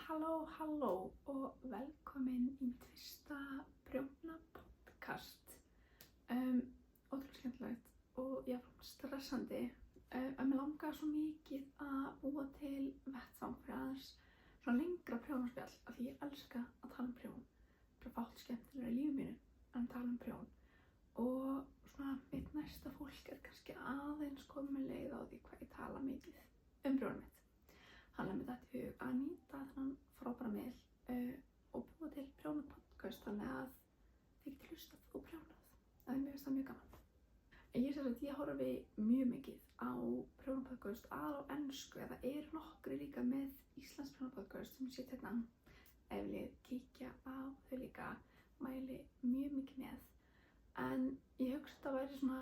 Halló og velkomin í mitt fyrsta prjóna podcast. Ótrúlega skemmtilegt og jáfnframt stressandi. Mér langar svo mikið að búa til vettvang fyrir aðeins svona lengra prjónaspjall af því ég elska að tala prjón. Það er fátt skemmtilega í lífi mínu en tala prjón. Og svona mitt næsta fólk kannski aðeins komið leið á því hvað ég tala mikið prjónum mitt. Hann mér þetta í hug að nýta þennan frábæra miðl og búa til prjónapodcast þannig að þið getið hlustað og prjónað. Mér finnst það mjög gaman. Ég horfi mjög mikið á prjónapodcast á ensku eða eru nokkri líka með íslenskt prjónapodcast sem sé hérna. Ef viljið kíkja á þau líka, mæli mjög mikið með. En ég hugsa þetta væri svona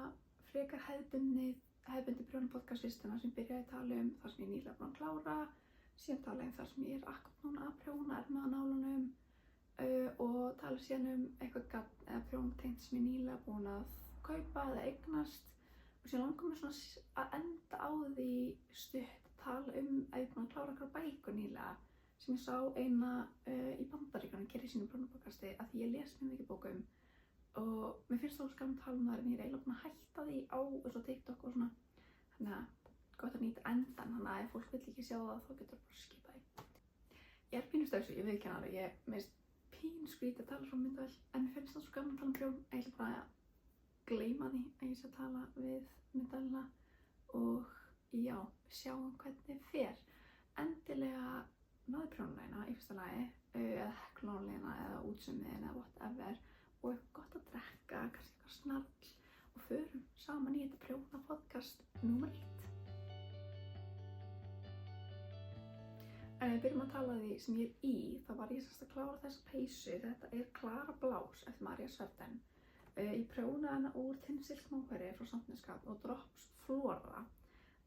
frekar hefðbundið prjónapodcast systema sem byrjaði að tala það sem ég nýlega búin að klára, síðan tala það sem ég akkurat núna að prjóna á nálunum og tala síðan eitthvað gagn eða prjóntengt sem ég nýlega búin að kaupa eða eignast og síðan langar mér svona að enda á því stutt að tala að ég búin að klára eitthvað bækur nýlega sem ég sá eina í Bandaríkjunum gera í sínu prjónapodcasti að því ég les mjög mikið bókum og mér finnst það gaman að tala það en ég eiginlega búin að hætta því á eins og TikTok og svona þannig að gott að nýta endan þannig að ef fólk vill ekki sjá það þá getur bara að skipa því. Ég er pínu stressuð, ég viðurkenni alveg, ég minnst pínu skrítið að tala svo myndavél en mér finnst það svo gaman að tala prjón að ég ætla bara að gleyma því að ég sé að tala við myndavélina og já, sjáum hvernig fer. Endilega náðu prjónulegina í fyrsta lagi eða hekklónulegina eða útsumiðina eða whatever og eitthvað gott að drekka, kannski eitthvað snarl og förum saman í þetta prjóna podcast númer 1. En við byrjum að tala því sem ég er í, þá var ég semst að klára þessa peysu, þetta er Klara Blás eftir María Sverden. Ég prjónaði hana úr Tinsilk móhverri frá Sandneskap og Drops Flora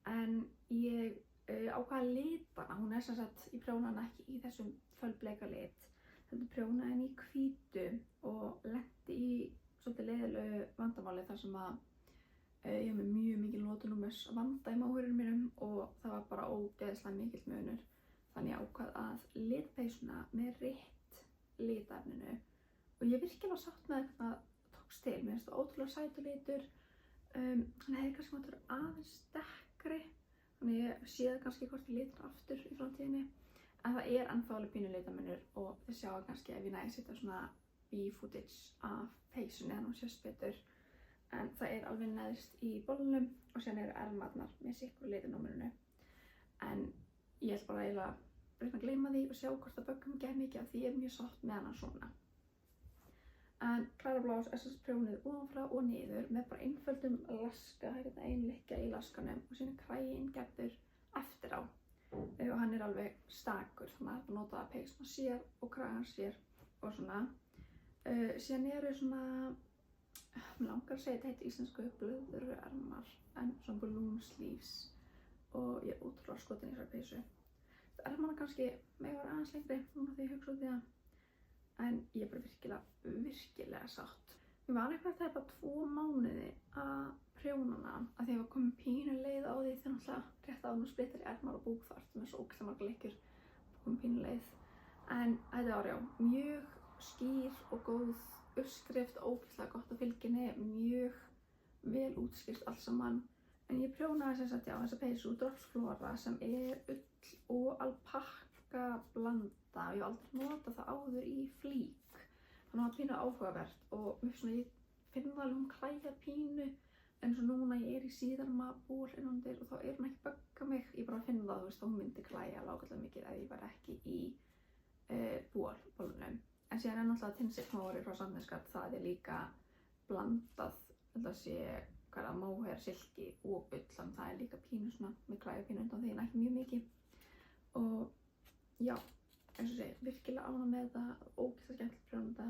en ég ákvað að lita hana, hún er sem sagt, ég prjónaði hana ekki í þessum fölbleika lit. Þetta prjónaði henni í hvítu og lenti í svolítið leiðilegu vandamáli þar sem að ég hef með mjög mikil notunúmers vanda í móhverjunum mínum og það var bara ógeðslega mikill munur. Þannig ég ákvað að lita peysuna með rétt litefninu og ég virkilega sátt með þetta tókst til. Mér finnst það ótrúlega sætur litur, hann hefði kannski mátt vera aðeins dekkri þannig ég sé það kannski hvort ég lita aftur í framtíðinni. En það er ennþá alveg pínu litamunur og þið sjáu kannski ef ég næði að setja svona B-footage af peysunni en hún sést betur. En það er alveg neðst í bollunum og síðan eru ermarnar með sikkur litunúmerinu. En ég ætla bara eiginlega að reyna að gleyma því og sjá hvort það böggum ekki mikið af því ég er mjög sátt með hana svona. En Klara Blás er þess prjónuð ofanfrá og niður með bara einföldum laska, það er þetta ein lykkja í laskanum og síðan er kraginn gerður eftir á. Og hann er alveg stakur þannig að það er notað að peysuna sér og kragan sér og svona. Síðan eru svona, mér langar að segja þetta heitir íslensku blöðruermar en svona balloon sleeves og ég er ótrúlega skotin í þessari peysu. Ermarna kannski mega vera aðeins lengri núna þegar ég hugsa út í það en ég er bara virkilega sátt. Ég var eitthvað tæpa 2 mánuði að prjóna hana að því ég var komin pínu leið á því þegar náttúrulega rétt áður splittar í ermar og búkþvart með svo ógeðslega margar lykkjur komin pínu leið. En þetta var já, mjög skýr og góð uppskrift, ógeðslega gott á fylginni, mjög vel útskýrt allt saman. En ég prjónaði sem sagt já þessa peysu úr Drops Flora sem er ull og alpakka blanda og ég hef aldrei notað það áður í flík. Þannig að það var pínu áhugavert og mér svona ég finn það alveg hún klæjar pínu en svo núna ég er í síðarma ból innandir og þá er hún ekki bögga mig. Ég bara finn það, þú veist, að hún myndi klæja ágætlega mikið ef ég var ekki í bólunum. En síðan er náttúrulega Tinsilk móhverri frá Sandneskap, það er líka blandað, þetta sé móhair, silki og ull, þannig það er líka pínu svona með klæjapínu undan því en ekki mjög mikið og já, eins og segi, virkilega ánægð með þetta, ógeðslega skemmtilegt prjóna þetta,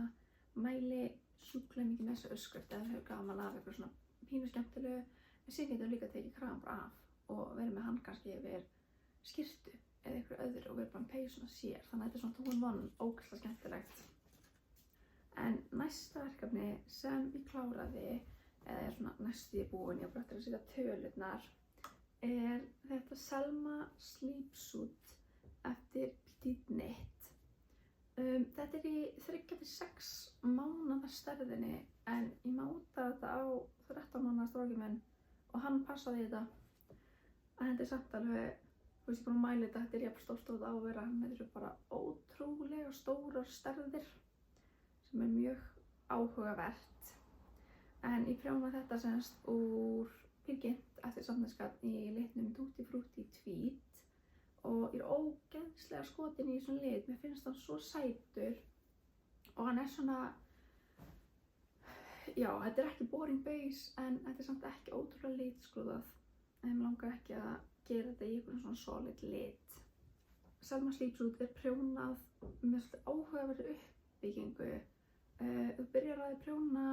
mæli sjúklega mikið með þessa uppskrift eða hefur gaman af eitthvað svona pínu skemmtilegu en síðan getur líka tekið kragan bara af og verið með hann kannski yfir skyrtu eða eitthvað öðru og verið bara peysuna sér, þannig að þetta er svona 2-in-1 ógeðslega skemmtilegt. En næsta verkefni sem ég kláraði eða er svona næstu í búin, ég á bara eftir að setja tölurnar, er þetta Selma Sleepsuit eftir Petite Knit. Þetta í 3-6 mánaða stærðinni en ég mátaði þetta á 13 mánaða strákinn minn og hann passaði í þetta. En þetta samt alveg, þú veist ég búin að mæla þetta, jafn stórt og þetta á að vera. Þetta eru bara ótrúlega stórar stærðir sem mjög áhugavert. En ég prjónaði þetta semst úr Peer Gynt eftir samnefnskap í litnum Tutti Frutti Tweed og ég ógeðslega skotin í svona lit. Mér finnst hann svo sætur og hann svona, já, þetta ekki boring beige en þetta samt ekki ótrúlega litskrúðað. En ég langar ekki að gera þetta í einhvern svona solid lit. Selma Sleepsuit prjónað með svolítið áhugaverði uppbyggingu. Þú byrjar að prjóna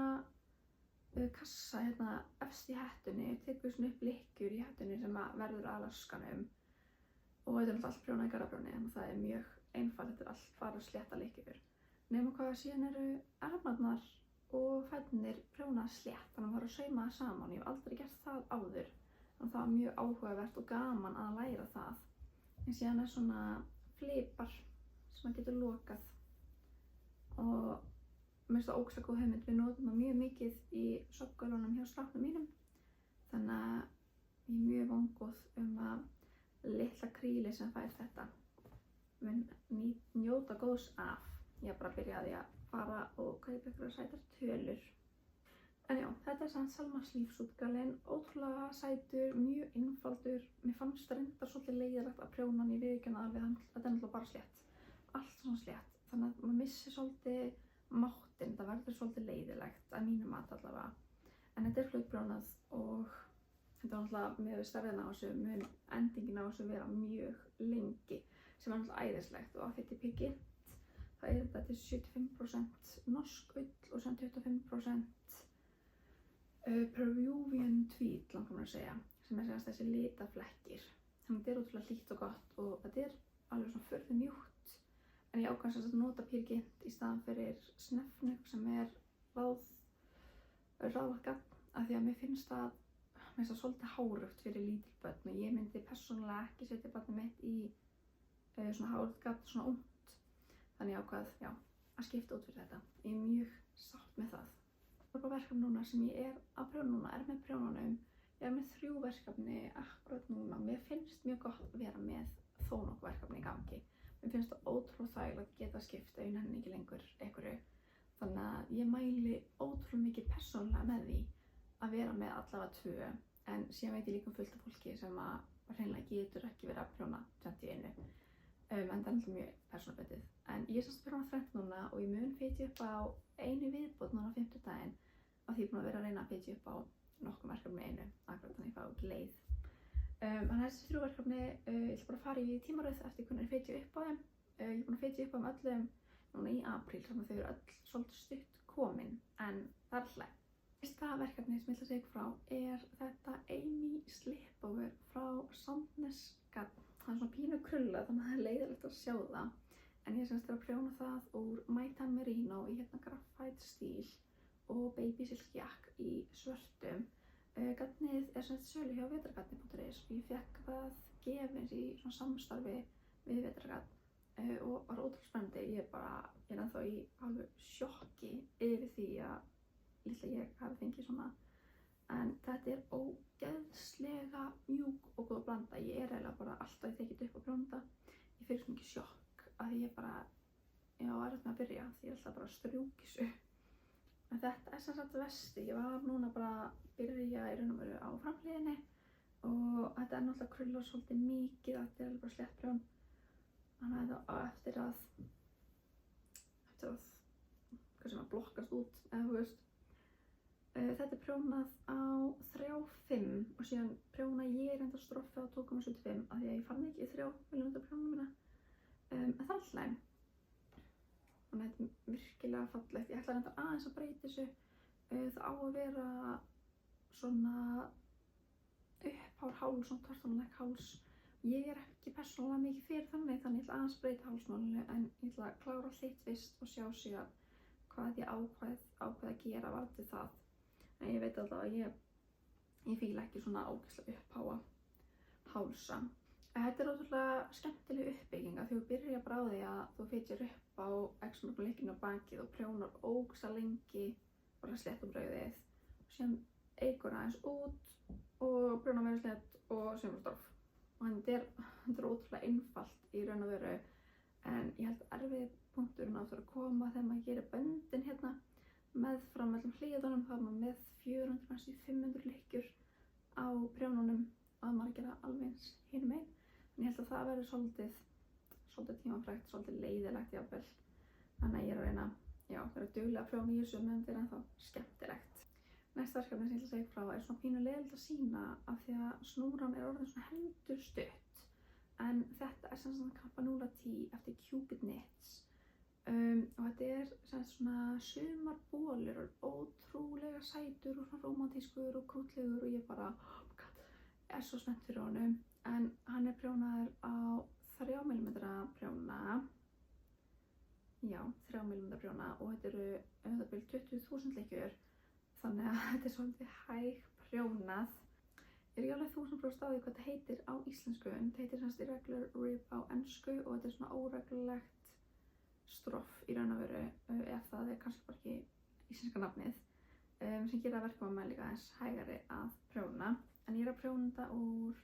kassa hérna efst í hettunni, tekur svona upp lykkjur í hettunni sem verður að laskanum. Og þetta allt prjónað í garðaprjóni, en það mjög einfalt, þetta allt bara slétta lykkjur. Nema hvað síðan eru ermarnar og fæturnir prjónað slétt, þannig að það að sauma það saman. Ég hef aldrei gert það áður, þannig að það var mjög áhugavert og gaman að læra það. En síðan svona flipar sem maður getur lokað. Og mér finnst það ógeðslega góð hugmynd, við notum það mjög mikið í sokkgölunum hjá stráknum mínum. Þannig að ég mjög vongóð að litla kríli sem fær þetta mun njóta góðs af. Ég bara byrjaði að fara og kaupa ykkur sætar tölur. En já, þetta samt Selma Sleepsuit galinn, ótrúlega sætur, mjög einfaldur. Mér fannst reyndar svolítið leiðilegt að prjóna hann í viðurkenna alveg, þetta náttúrulega bara slétt. Allt svona slétt, þannig að maður missi svolítið máttinn, það verður svolítið leiðilegt að mínu mat allavega. En þetta flautprjónað og þetta náttúrulega með stærðina á þessu, mun endingin á þessu vera mjög lengi, sem náttúrulega æðislegt. Og af því Peer Gynt, það þetta til 75% norsk ull og sem 25% Peruvian Tweed, langar mér að segja, sem segjast þessi litaflekkir. Þannig þetta ótrúlega hlýtt og gott og þetta alveg svona furðu mjúkt. En ég ákvað að nota Peer Gynt í staðan fyrir snefnug sem ráðlagt gagn, af því að mér finnst það svolítið hárugt fyrir lítil börn og ég myndi persónulega ekki setja barnið mitt í svona hárugt gagn, svona ungt. Þannig ég ákvað, já, að skipta út fyrir þetta. Ég mjög sátt með það. Það verkefni núna sem ég að prjóna núna með prjónunum. Ég með 3 verkefni akkurat núna. Mér finnst mjög gott að vera með þó nokkuð verkefni í gangi. Mér finnst það ótrúlega þægilegt að geta skipta ef ég nenni ekki lengur einhverju. Þannig að ég mæli ótrúlega mikið persónulega með því að vera með allavega 2, en síðan veit ég líka fullt af fólki sem hreinlega getur ekki verið að prjóna 21. En það alltaf mjög persónubundið. En ég að prjóna 30 núna og ég mun fitja upp á einu viðbót núna á 50daginn af því ég búin að vera að reyna að fitja upp á nokkuð verkefni einu, akkurat þannig að ég fá ekki leið. Þannig að þessi 3 verkefni, ég ætla bara að fara í tímaröð eftir hvernig ég fitja upp á þeim. Ég er búin að fitja upp á þeim öllum núna í apríl, þannig að þau eru öll svolítið stutt komin, en það alltaf. Fyrsta verkefni sem ég ætla að segja ykkur frá þetta Amy Slipover frá Sandnesgarden. Það svona pínu krullað, þannig að það leiðilegt að sjá það. En ég að prjóna það úr Maitan Merino í graphite stíl og baby silk jakk í svörtum. Garnið sölu hjá vetrargarni.is og ég fekk það gefins í svona samstarfi við vetrargarn og var ótrúlega spennandi. Ég er ennþá í alveg sjokki yfir því að ég hafi fengið svona. En þetta ógeðslega mjúk og góð blanda. Ég eiginlega bara alltaf ég tekið upp á prjóna. Ég fyrir svo mikið sjokk að ég já, erfitt með að byrja því ég alltaf bara að strjúka þessu. En þetta sem sagt vesti. Ég var núna bara að byrja í raun og veru á framhliðinni og þetta náttúrulega krullar svolítið mikið. Þetta alveg bara slétt prjón. Þannig að þetta á eftir að hvað sem blokkast út, eða þú veist. Þetta prjónað á 3,5 og síðan prjóna ég reynda stroffi á 2,75 af því að ég fann ekki 3 mm prjónum mína. En það alltaf. Þannig að þetta virkilega fallegt. Ég ætla reynda aðeins að breyta þessu. Það á að vera svona upphár háls, svona tortanleg háls. Ég ekki persónulega mikið fyrir þannig ég ætla aðeins að breyta hálsmálinu en ég ætla að klára hlitt fyrst og sjá síðan hvað ég ákveð að gera varðandi það. En ég veit alltaf að ég fíla ekki svona ógeðslega uppháa hálsa. Þetta ótrúlega skemmtileg uppbygging að þú byrjar bara á því að þú fitjar upp á x mörgum leikinn á bakið og prjónar ógeðslega lengi bara sléttubrauðið og síðan eykur aðeins út og prjónar meira slétt og síðan storf. Og þetta er ótrúlega einfalt í raun og veru, en ég held að erfið punkturinn á að koma þegar maður gerir böndin hérna meðfram öllum hliðunum. Þá er maður með 400, næstum 500 lykkjur á prjónunum og að maður gera alveg eins hinum megin. En ég held að það verður svolítið tímafrekt, svolítið leiðilegt jafnvel. Þannig að ég er að reyna að vera dugleg að prjóna í þessu meðan þetta er ennþá skemmtilegt. Næsta verkefni sem ég ætla að segja frá er svona pínu leiðilegt að sýna af því að snúran er orðin svona heldur stutt. En þetta er sem sagt Campanula Tee eftir Cupid Knits. Og þetta er sem sagt svona sumarbólur og ótrúlega sætur og svona rómantískur og krútlegur og ég bara, oh my god, er svo spennt fyrir honum. En hann er prjónaður á 3 mm prjóna. Já, 3 mm prjóna og þetta eru 20.000 lykkjur. Þannig að þetta er svolítið hæg prjónað. Ég er ekki alveg 1000% á því hvað þetta heitir á íslensku, en þetta heitir semst irregular rib á ensku og þetta er svona óreglulegt stroff í raun og veru, ef það er kannski bara ekki íslenska nafnið, sem gerir að verkum að maður líka aðeins hægari að prjóna. En ég er að prjóna þetta úr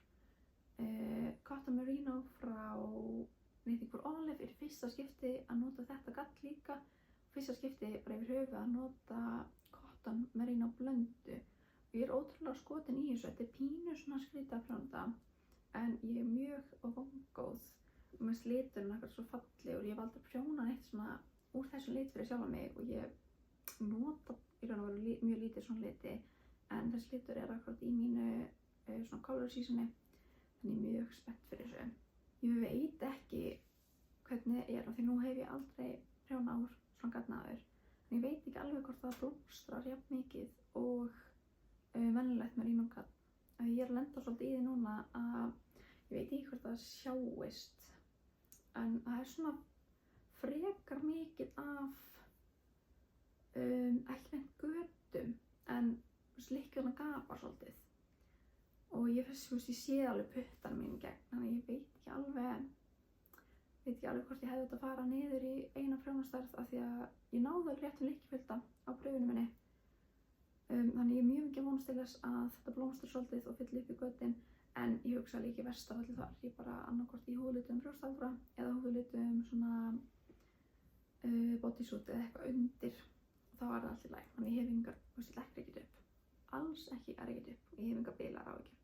Cotton Merino frá Knitting for Olive. Er fyrsta skipti að nota þetta gall líka. Fyrsta skipti bara yfir höfuð að nota Cotton Merino blöndu. Og ég er ótrúlega skotin í þessu. Þetta er pínu svona skrítið að prjóna þetta, en ég er mjög vongóð. Og með liturinn eitthvað svo fallegur. Ég hef aldrei prjónað neitt svona úr þessum lit fyrir sjálfa mig og ég nota í raun og veru mjög lítið svona liti, en þessi litur er akkurat í mínu svona color seasoni. Þannig ég er mjög spennt fyrir þessu. Ég veit ekki hvernig er, af því nú hef ég aldrei prjónað úr svona gatnaður. En ég veit ekki alveg hvort það blómstrar jafn mikið og venjulegt merino gat. Ég er að lenda svolítið í því núna að ég veit ekki hvort það sjáist. En það er svona frekar mikið af ekki meint götum, en lykkjurnar gapar svolítið. Og ég sé alveg puttana mín í gegn, þannig ég veit ekki alveg hvort ég hefði þetta að fara niður í eina prjónastærð af því að ég náði alveg réttum lykkjufjölda á brauðinu minni. Þannig ég er mjög mikið vonast til þess að þetta blómstrar svolítið og fyllir upp í götin, en ég hugsa líka verst af öllu þar. Ég bara annarkvort í húðlitum brjóstaldra eða húðlitum svona bodysuit eða eitthvað undir. Þá er það allt í lagi. Þannig ég hef engar, ég legg ekkert upp. Alls ekki er ekkert upp og ég hef engar bilar áhyggjur.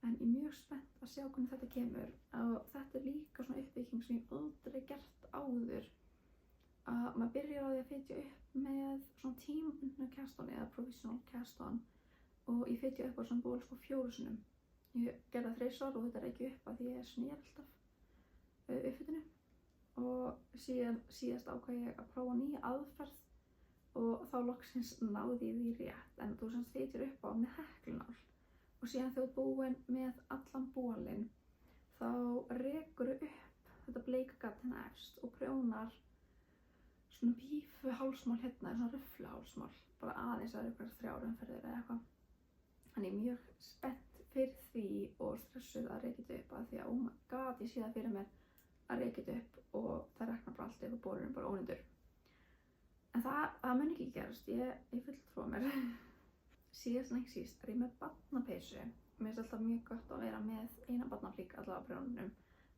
En ég er mjög spennt að sjá hvernig þetta kemur. Og þetta er líka svona uppbygging sem ég aldrei gert áður. Að maður byrjar á því að fitja upp með svona tímabundnu cast-on eða provisional cast-on og ég fitja upp á svona ból sko 4 sinnum. Ég gerði það 3 svar og þetta er ekki upp að því ég snér alltaf uppfitinu. Og síðast ákvað ég að prófa nýja aðferð og þá loksins náði ég því rétt. En þú semst fitjar upp á með heklunál. Og síðan þegar þú ert búinn með allan bólinn, þá rekur upp þetta bleika gat hérna efst og prjónar svona pífu hálsmál hérna, svona rufla hálsmál, bara aðeins að ykkur 3 umferðir eða eitthvað. Þannig ég er mjög spennt fyrir því og stressuð að reka þetta upp af því að oh my god, ég sé það fyrir mér að reka þetta upp og það reknar bara allt upp og bólurinn bara ónýtur. En það mun ekki gerast, ég fulltrúa mér. Síðast en ekki síst er ég með barnapeysu. Mér finnst alltaf mjög gott að vera með eina barnaflík allavega á prjónunum,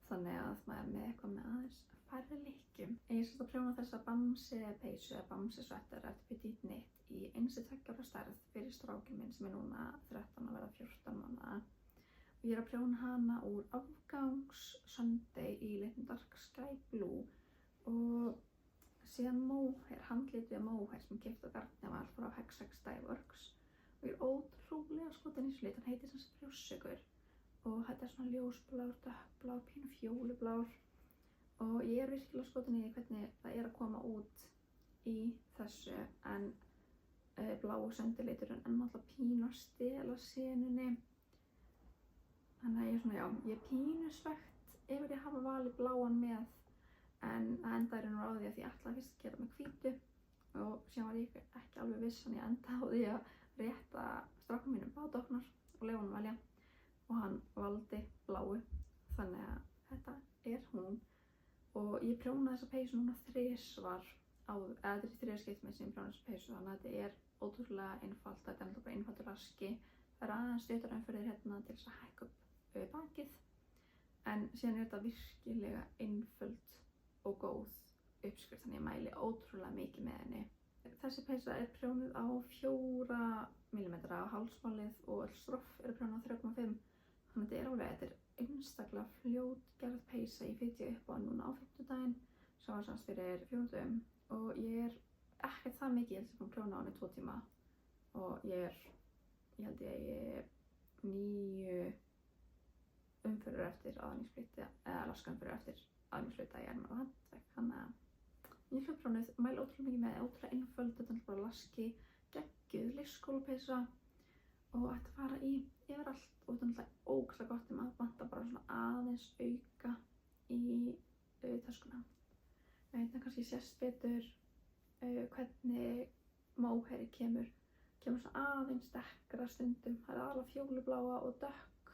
þannig að maður er með eitthvað með aðeins færri lykkjum. Ég er að prjóna þessa bamsepeysu eða bamsesvetter eftir Petit Knit í 1-2 ára stærð fyrir strákinn minn sem er núna 13 að verða 14 mánaða. Og ég er að prjóna hana úr afgangs Sunday í litnum Dark Sky Blue og síðan mohair, handlituð mohair sem ég keypti á Garnival frá Hex Dyeworks. Og ég er ótrúlega skotin í þessu lit, hann heitir sem sagt brjóstsykkur og þetta er svona ljósblár, dökkblár, pínu fjólublár og ég er virkilega skotin í því hvernig það er að koma út í þessu en blái sendileiturinn er náttúrulega pínu að stela senunni. Þannig að ég er svona, ég er pínu svekkt yfir því að hafa valið bláan með en það endaði nú á því að ég ætlaði fyrst að gera með hvítu og síðan var ég ekki alveg viss en ég endaði á því að rétta strákum mínum báðdóknar og leyfa honum velja og hann valdi bláu þannig að þetta er hún og ég prjónaði þessa peysu núna 3 eða þetta er 3 skipti með sem ég prjónaði þessa peysu, þannig að þetta er ótrúlega einfalt, þetta er alltaf bara einfaldur raski. Það er aðeins stuttar en fyrir hérna til þess að hækka upp bakið, en síðan er þetta virkilega einföld og góð uppskrift, þannig ég mæli ótrúlega mikið með henni. Þessi peysa er prjónuð á 4 mm á hálsmálið og öll stroff eru prjónuð á 3,5, þannig að þetta er einstaklega fljótgerð peysa. Ég flytja upp á núna á 5. sem var semst fyrir 4 dögum og ég er ekkert það mikið, ég held að ég prjóna á henni 2 tíma og ég held ég 9 umferðir eftir áður en ég splitti, eða laska umferðir eftir áður en ég splitta í ermar og handlegg, þannig að ég fljótprjónuð, mæli ótrúlega mikið með, ótrúlega einföld, þetta er bara laski, geggjuð leikskólapeysa og ætti að fara í yfir allt og þetta er náttúrulega ógeðslega gott ef maður vantar bara svona aðeins auka í töskuna. Þetta kannski sést betur hvernig móhairi kemur svona aðeins dekkra stundum. Það er aðalega fjólubláa og dökk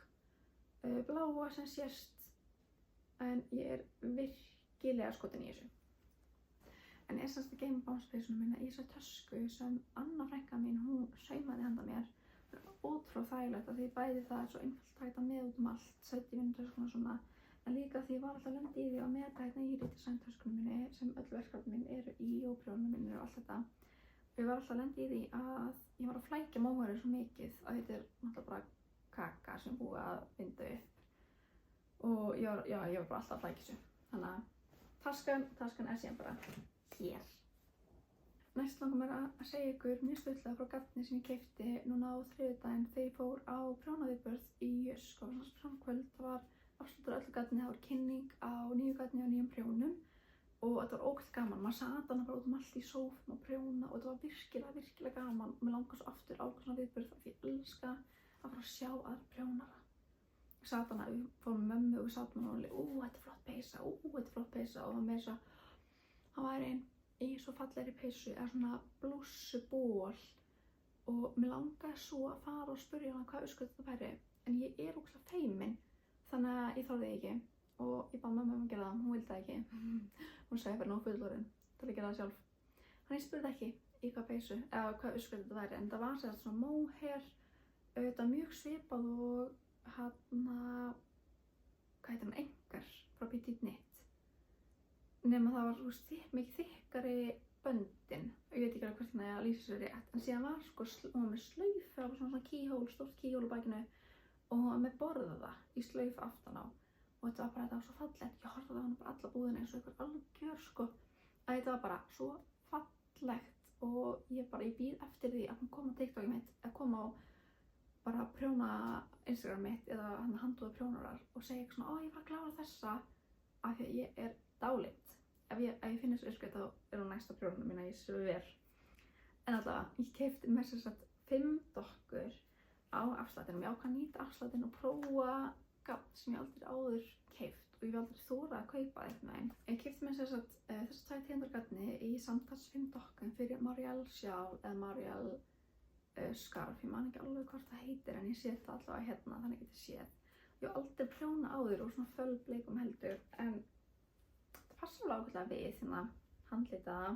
bláa sem sést, en ég er virkilega skotin í þessu. En ég semst að geyma bámspeysuna mína í þessa tösku sem Anna frænka mín, hún saumaði handa mér. Það er ótrúlega þægilegt að því bæði það er svo einfalt hægt að með út allt, setja í vinnutöskuna svona, en líka því ég var alltaf lendið í því að meta hérna í redesign-töskunum minni sem öll verkefnin mín eru í og prjónunum minni og allt þetta. Og ég var alltaf lendið í því að ég var að flækja móhairið svo mikið að þetta er náttúrulega bara kaka sem búið að binda upp og ég var bara alltaf að flækja þessu. Þannig að taskan er síðan bara hér. Næst langar mér að segja ykkur mjög stuttlega frá garni sem ég keypti núna á þriðjudaginn þegar ég fór á prjónaviðburð í Jysk. Það var svona prjónkvöld, það var afsláttur öllu garni, það var kynning á nýju garni og nýjum prjónum og þetta var ógeðslega gaman. Maður sat þarna bara út allt í sófum og prjóna og þetta var virkilega gaman. Mér langar svo aftur á svona viðburð af því ég elska að fara að sjá aðra prjónara. Ég sat þarna, við fórum með mömmu og við sátum og þetta er flott peysa og með þess að hann væri einn í svo fallegri peysu eða svona blússuból og mér langaði svo að fara og spyrja hann hvað uppskrift þetta væri, en ég er ógeðslega feimin þannig að ég þorði ekki og ég bað mömmu að gera það, hún vildi það ekki. Hún sagði bara nóg fullorðin til að gera það sjálf. Þannig ég spurði ekki í hvað peysu eða hvað uppskrift þetta væri, en það var sér svona móhair, þetta mjög svipað og hvað heitir hann, Engar frá Petit Knit. Nema það var mikið þykkari böndin og ég veit ekki alveg hvort hérna ég að lýsa sér rétt, en síðan var hún var með slaufu, það var svona keyhole, stórt keyhole á bakinu og hún var með borða í slaufu aftan á og þetta var svo fallegt. Ég horfði á hana bara alla búðina eins og einhver algjör að þetta var bara svo fallegt og ég bíð eftir því að hún kom á TikTokið mitt eða kom á bara prjóna Instagram mitt eða handúða prjónarar og segja eitthvað svona, ég var að klára þessa af því að ég er dáleitt. Ef ég finn þessu uppskrift þá er hún næsta prjónunum mína, ég sver. En allavega, ég keypti með þess að 5 dokkur á afslættinum. Ég ákvað að nýta afslættin og prófa gafn sem ég aldrei áður keypt og ég aldrei þórað að kaupa eitthvað einn. Ég keypti með þess að þessu 2 tegundir garni í samtals 5 dokkum fyrir Marielle sjál eða Marielle skarf. Ég man ekki alveg hvort það heitir en ég sé það allavega hérna þannig að ég geti séð. Ég hef aldrei prjónað áður og svona fölbleikum heldur en passar alveg ákveðlega við hérna handlitaða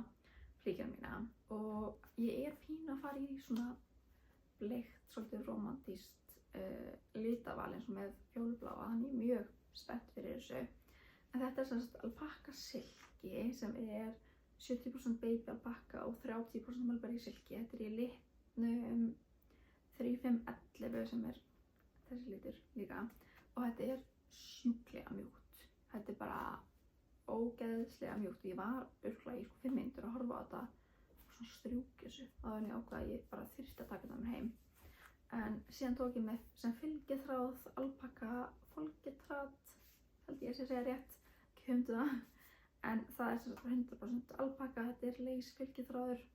flíkina mína og ég er pínu að fara í svona bleikt, svolítið romantískt litaval eins og með fjólubláa, þannig ég er mjög spennt fyrir þessu. En þetta er sem sagt alpakka silki sem er 70% baby alpakka og 30% Mulberry silki. Þetta er í litnum 3511 sem er þessi litur líka og þetta er sjúklega mjúkt. Þetta er bara ógeðslega mjúkt. Ég var örugglega í 5 mínútur að horfa á þetta og svona strjúka þessu áður en ég ákvað að ég bara þyrfti að taka þetta með heim. En síðan tók ég með sem fylgiþráð alpakka folgetrat, held ég að segja rétt, ekki það, en það er sem sagt 100% alpakka, þetta er lace fylgiþráður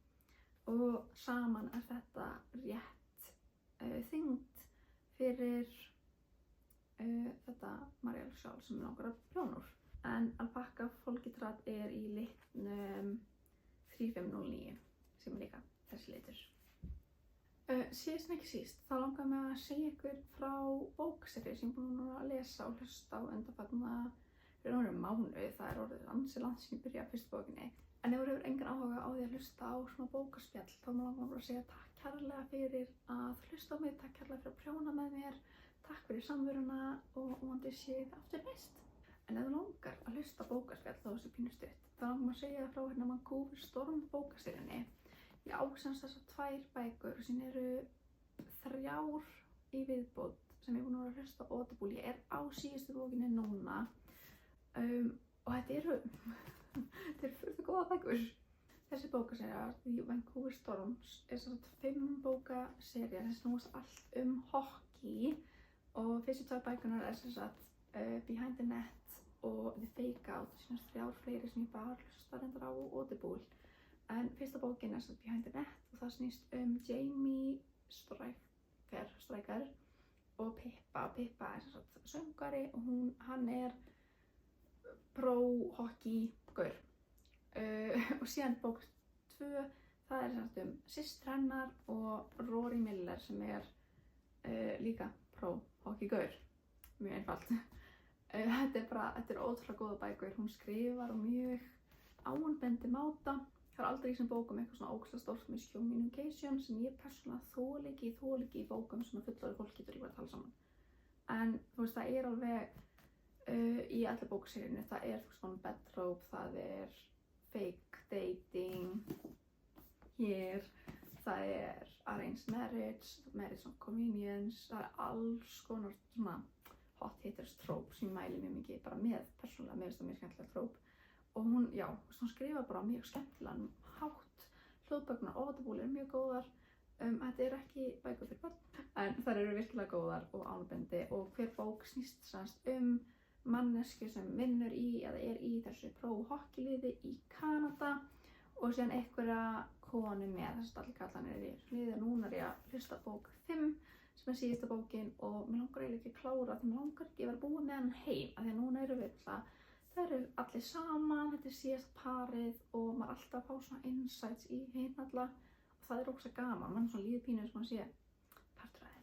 og saman er þetta rétt þyngd fyrir þetta Marielle sjál sem ég langar að prjóna úr. En alpakka folgetrat er í litnum 3509 sem er líka þessi litur. Síðast en ekki síst, þá langar mig að segja ykkur frá bókserju sem ég er búin að lesa og hlusta á undanfarna fyrir mánuði. Það er orðið ansi langt sem ég byrjaði á fyrstu bókinni. En ef þú hefur engan áhuga á því að hlusta á svona bókaspjall, þá langar mig bara að segja takk kærlega fyrir að hlusta á mig, takk kærlega fyrir að prjóna með mér, takk fyrir samveruna og vonandi sé þið aftur næst. En ef þú langar að hlusta á bókaspjall þó þessu pínu stutt, þá langar mig að segja frá Vancouver Storm bókaseríunni. Ég á sem sagt þessar 2 bækur sem eru 3 í viðbót sem ég er búin að vera að hlusta á Audible. Ég er á síðustu bókinni núna og þetta eru furðu góða bækur. Þessi bókaserja, The Vancouver Storms, er sem sagt 5 bókaserja sem snúast allt hockey og fyrstu 2 bækunar er sem sagt Behind the Net og The Fake Out, sem 3 fleiri sem ég bara hlusta reyndar á Audible. En fyrsta bókin er sem sagt Behind the Net og það snýst Jamie Striker og Pippa. Pippa er sem sagt söngvari og hann er pro-hockey-gaur. Og síðan bók 2, það er sem sagt systur hennar og Rory Miller sem er líka pro-hockey-gaur. Mjög einfalt. Þetta er ótrúlega góða bækur. Hún skrifar á mjög áanbendi máta. Það er aldrei í þessum bókum eitthvað svona ógeðslega stórt með communication sem ég persónulega þoli ekki í bókum svona fullorðið fólk getur líka að tala saman. En þú veist, það er alveg í allir bókaseríunni, það er svona bedrobe, það er fake dating hér, það er arranged marriage of convenience, það er alls konar svona hot hitters trope sem ég mæli mjög mikið bara með persónulega, mér finnst það mjög skemmtilega trope. Og hún skrifar bara mjög skemmtilegan hátt. Hljóðbækurnar Audible eru mjög góðar. Þetta er ekki bækur fyrir börn, en þær eru virkilega góðar og ánabendi og hver bók snýst semst mannesku sem vinnur í eða er í þessu pro-hockey-liði í Kanada og síðan einhverja konu með þess að allir kallanir eru í þessu liði. Núna er ég að hlusta bók 5 sem er síðasta bókin og mér langar eiginlega ekki að klára því mér langar ekki að vera búin með hann heim af því að núna eru við það eru allir saman, þetta er síðast parið og maður er alltaf að fá svona insights í hinn alla og það er ógeðslega gaman, mann svona líður pínu sem maður sé parturæði.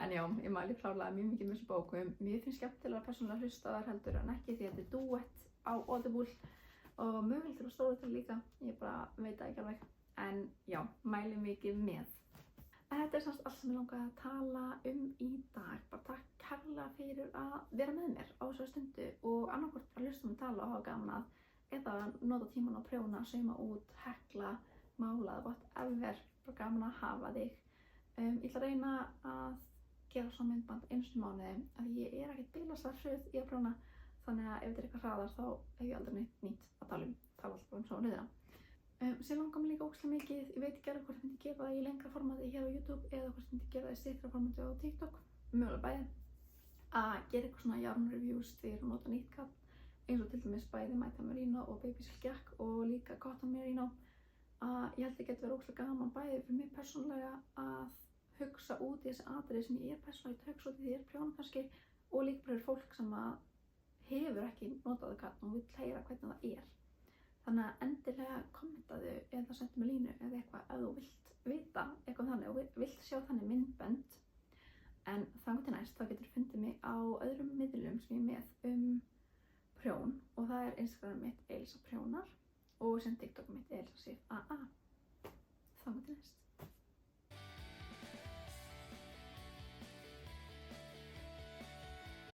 En já, ég mæli klárlega mjög mikið með þessu bókum. Mér finnst skemmtilega persónulega hlusta þar heldur en ekki því að þetta er duett á Audible og mögulega til að stóra þetta líka, ég bara veit það ekki alveg. En já, mæli mikið með. Þetta er allt sem ég langaði að tala í dag. Bara takk kærlega fyrir að vera með mér á þessu stundu og annarkvort bara hlusta mig tala og hafa gaman að eða nota tíman á prjóna, sauma út, hekla, mála eða whatever. Bara gaman að hafa þig. Ég ætla að reyna að gera svona myndband einu sinni í mánuði af því ég er ekkert bilaslega hröð í að prjóna þannig að ef þetta er eitthvað hraðar þá hef ég aldrei nýtt að tala alltaf bara svona niðra. Sér langar mig líka ógeðslega mikið, ég veit ekki alveg hvort ég myndi gera það í lengra formati hér á YouTube eða hvort ég myndi gera það í styttra formati á TikTok, mögulega bæði, að gera eitthvað svona yarn reviews þegar ég nota nýtt garn, eins og til dæmis bæði Mæta Merino og Baby Silk Jack og líka Cotton Merino. Ég held að geti verið ógeðslega gaman bæði fyrir mig persónulega að hugsa út í þessi atriði sem ég er persónulega að hugsa út í því ég er prjóna kannski og líka bara fyrir fólk sem hefur ekki notað garn og vill heyra hvernig það er. Þannig að endilega kommentaðu eða sendu mig línu eða eitthvað ef þú vilt vita eitthvað þannig og vilt sjá þannig myndbönd. En þangað til næst þá getur þú fundið mig á öðrum miðlum sem ég er með prjón og það er Instagram mitt Elsa Prjónar og sem TikTok mitt Elsa Sif AA. Þangað til næst.